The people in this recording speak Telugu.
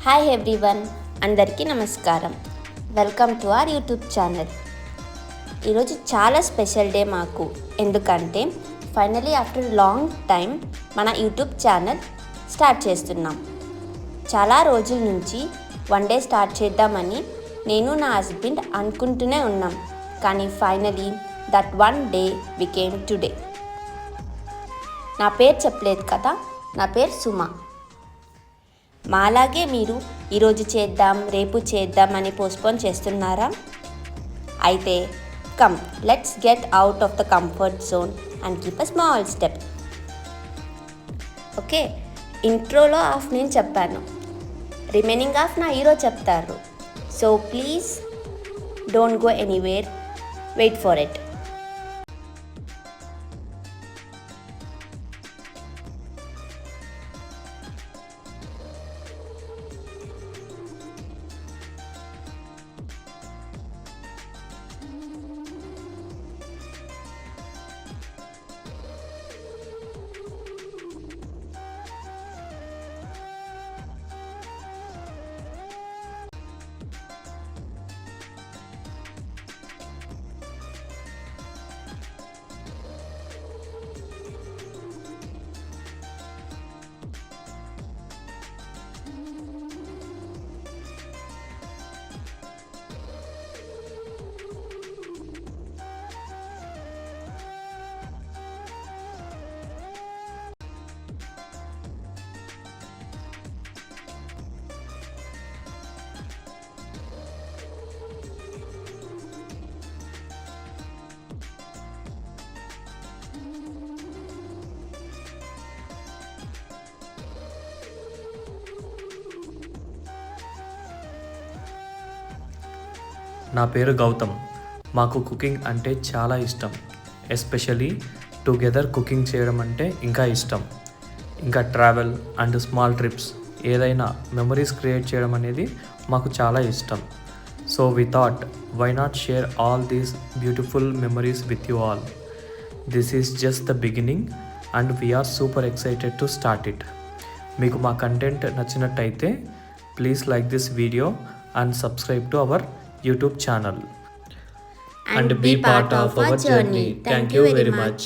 హాయ్ ఎవ్రీవన్, అందరికీ నమస్కారం. Welcome to our YouTube channel. ఈరోజు చాలా స్పెషల్ డే మాకు. ఎందుకంటే ఫైనలీ ఆఫ్టర్ లాంగ్ టైం మన యూట్యూబ్ ఛానల్ స్టార్ట్ చేస్తున్నాం. చాలా రోజుల నుంచి వన్ డే స్టార్ట్ చేద్దామని నేను నా హస్బెండ్ అనుకుంటూనే ఉన్నాం. కానీ finally that one day became today. నా పేరు చెప్పలేదు కదా, నా పేరు సుమ. మాలాగే మీరు ఈరోజు చేద్దాం, రేపు చేద్దాం అని పోస్ట్పోన్ చేస్తున్నారా? అయితే come, let's get out of the comfort zone and keep a small step. Okay, ఇంట్రోలో హాఫ్ నేను చెప్పాను, రిమైనింగ్ హాఫ్ నా హీరో చెప్తారు. So please don't go anywhere, wait for it. నా పేరు గౌతమ్. మాకు కుకింగ్ అంటే చాలా ఇష్టం. ఎస్పెషలీ టుగెదర్ కుకింగ్ చేయడం అంటే ఇంకా ఇష్టం. ఇంకా ట్రావెల్ అండ్ స్మాల్ ట్రిప్స్, ఏదైనా మెమరీస్ క్రియేట్ చేయడం అనేది మాకు చాలా ఇష్టం. So we thought, why not share all these beautiful memories with you all. This is just the beginning and we're super excited to start it. మీకు మా కంటెంట్ నచ్చినట్టయితే please like this video and subscribe to our YouTube channel and be part of our journey. Thank you very much.